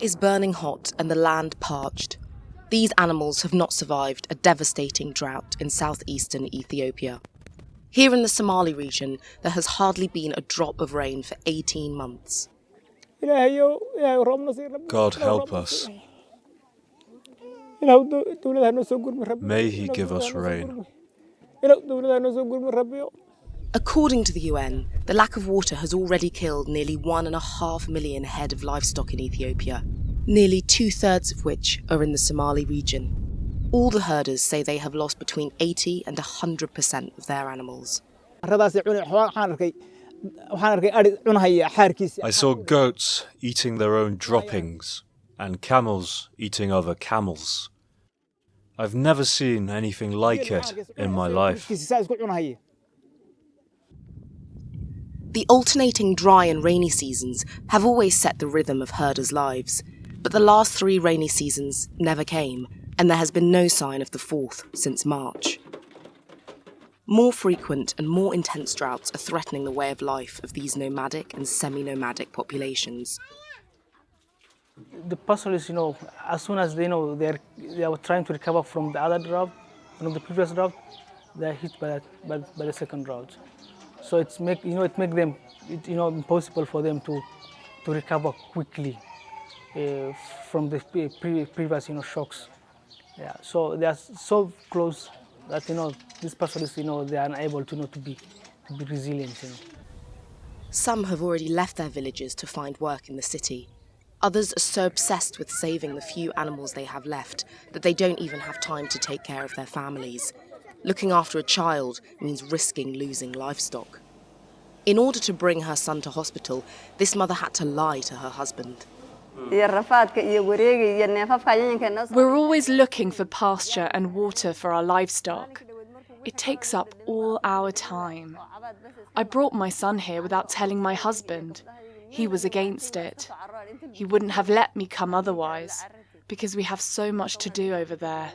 is burning hot and the land parched. These animals have not survived a devastating drought in southeastern Ethiopia. Here in the Somali region, there has hardly been a drop of rain for 18 months. God help us. May He give us rain. According to the UN, the lack of water has already killed nearly 1.5 million head of livestock in Ethiopia, nearly 2/3 of which are in the Somali region. All the herders say they have lost between 80 and 100% of their animals. I saw goats eating their own droppings and camels eating other camels. I've never seen anything like it in my life. The alternating dry and rainy seasons have always set the rhythm of herders' lives, but the last 3 rainy seasons never came, and there has been no sign of the 4th since March. More frequent and more intense droughts are threatening the way of life of these nomadic and semi-nomadic populations. The pastoralists, as soon as they know they are trying to recover from the other drought, from the previous drought, they are hit by the second drought. So it make them impossible for them to recover quickly from the previous shocks. Yeah, so they are so close that these pastoralists they are unable to be resilient. Some have already left their villages to find work in the city. Others are so obsessed with saving the few animals they have left that they don't even have time to take care of their families. Looking after a child means risking losing livestock. In order to bring her son to hospital, this mother had to lie to her husband. We're always looking for pasture and water for our livestock. It takes up all our time. I brought my son here without telling my husband. He was against it. He wouldn't have let me come otherwise, because we have so much to do over there.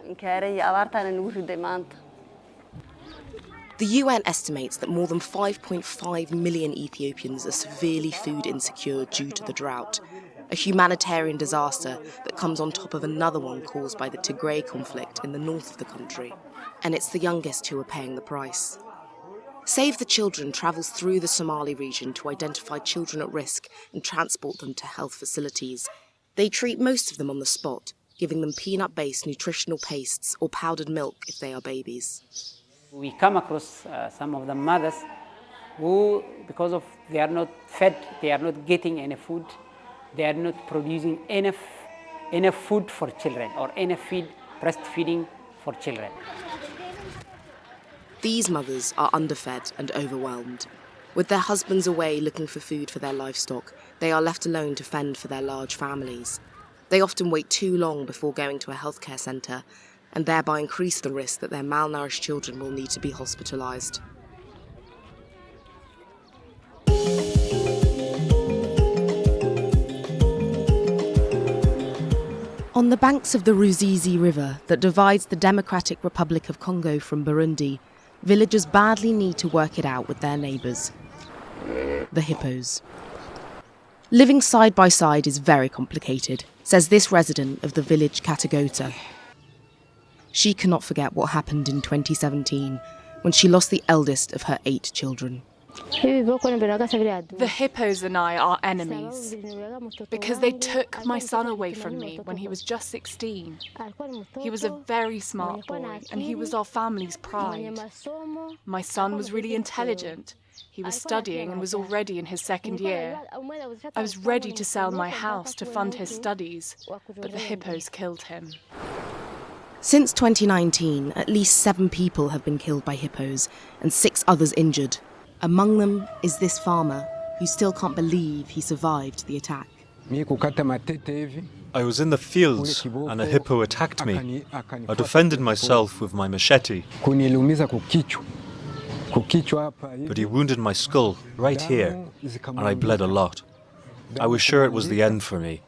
The UN estimates that more than 5.5 million Ethiopians are severely food insecure due to the drought, a humanitarian disaster that comes on top of another one caused by the Tigray conflict in the north of the country. And it's the youngest who are paying the price. Save the Children travels through the Somali region to identify children at risk and transport them to health facilities. They treat most of them on the spot, giving them peanut-based nutritional pastes or powdered milk if they are babies. We come across some of the mothers who, because of they are not fed, they are not getting any food, they are not producing enough food for children or enough breastfeeding for children. These mothers are underfed and overwhelmed. With their husbands away looking for food for their livestock, they are left alone to fend for their large families. They often wait too long before going to a healthcare centre, and thereby increase the risk that their malnourished children will need to be hospitalised. On the banks of the Ruzizi River that divides the Democratic Republic of Congo from Burundi, villagers badly need to work it out with their neighbours, the hippos. Living side by side is very complicated, says this resident of the village Katagota. She cannot forget what happened in 2017 when she lost the eldest of her 8 children. The hippos and I are enemies because they took my son away from me when he was just 16. He was a very smart boy and he was our family's pride. My son was really intelligent. He was studying and was already in his 2nd year. I was ready to sell my house to fund his studies, but the hippos killed him. Since 2019, at least 7 people have been killed by hippos and 6 others injured. Among them is this farmer who still can't believe he survived the attack. I was in the fields and a hippo attacked me. I defended myself with my machete, but he wounded my skull right here, and I bled a lot. I was sure it was the end for me,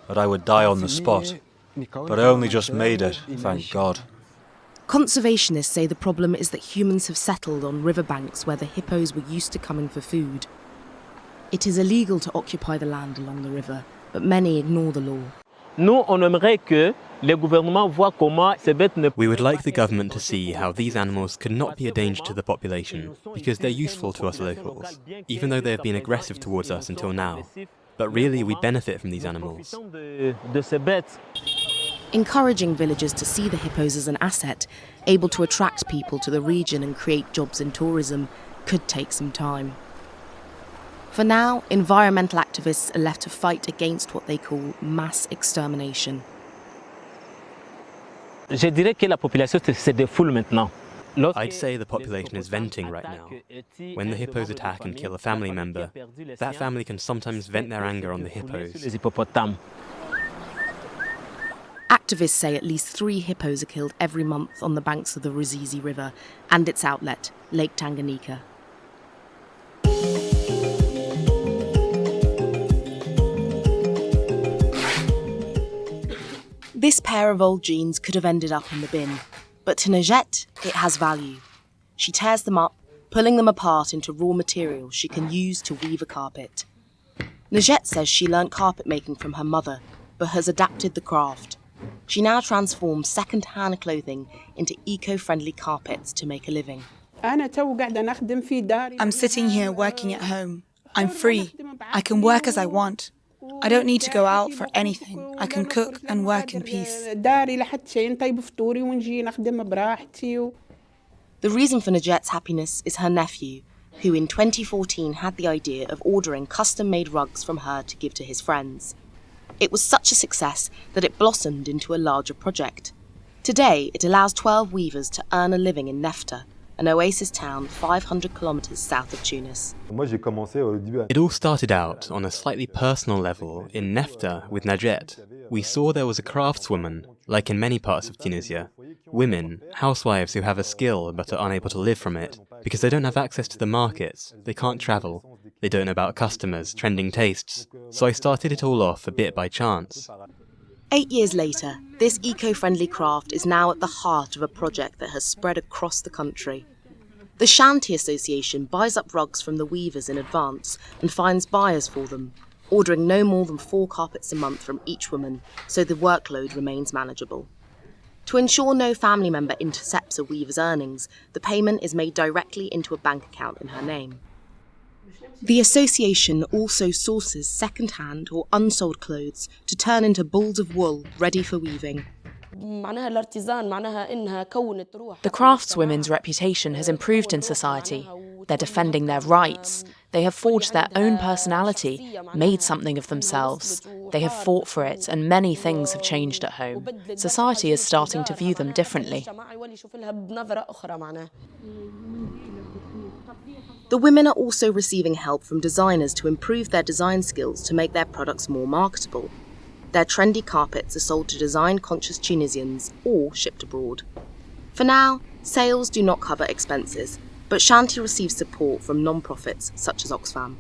that I would die on the spot, but I only just made it, thank God. Conservationists say the problem is that humans have settled on riverbanks where the hippos were used to coming for food. It is illegal to occupy the land along the river, but many ignore the law. We would like the government to see how these animals could not be a danger to the population, because they're useful to us locals, even though they have been aggressive towards us until now. But really, we benefit from these animals. Encouraging villagers to see the hippos as an asset, able to attract people to the region and create jobs in tourism, could take some time. For now, environmental activists are left to fight against what they call mass extermination. I'd say the population is venting right now. When the hippos attack and kill a family member, that family can sometimes vent their anger on the hippos. Activists say at least 3 hippos are killed every month on the banks of the Ruzizi River and its outlet, Lake Tanganyika. This pair of old jeans could have ended up in the bin, but to Najette, it has value. She tears them up, pulling them apart into raw materials she can use to weave a carpet. Najette says she learnt carpet making from her mother, but has adapted the craft. She now transforms second-hand clothing into eco-friendly carpets to make a living. I'm sitting here working at home. I'm free. I can work as I want. I don't need to go out for anything. I can cook and work in peace. The reason for Najette's happiness is her nephew, who in 2014 had the idea of ordering custom-made rugs from her to give to his friends. It was such a success that it blossomed into a larger project. Today, it allows 12 weavers to earn a living in Nefta, an oasis town 500 kilometres south of Tunis. It all started out on a slightly personal level in Nefta with Najette. We saw there was a craftswoman, like in many parts of Tunisia. Women, housewives who have a skill but are unable to live from it, because they don't have access to the markets, they can't travel, they don't know about customers, trending tastes. So I started it all off a bit by chance. 8 years later, this eco-friendly craft is now at the heart of a project that has spread across the country. The Shanti Association buys up rugs from the weavers in advance and finds buyers for them, ordering no more than 4 carpets a month from each woman, so the workload remains manageable. To ensure no family member intercepts a weaver's earnings, the payment is made directly into a bank account in her name. The association also sources second-hand or unsold clothes to turn into balls of wool ready for weaving. The craftswomen's reputation has improved in society. They're defending their rights. They have forged their own personality, made something of themselves. They have fought for it, and many things have changed at home. Society is starting to view them differently. The women are also receiving help from designers to improve their design skills to make their products more marketable. Their trendy carpets are sold to design-conscious Tunisians or shipped abroad. For now, sales do not cover expenses, but Shanti receives support from non-profits such as Oxfam.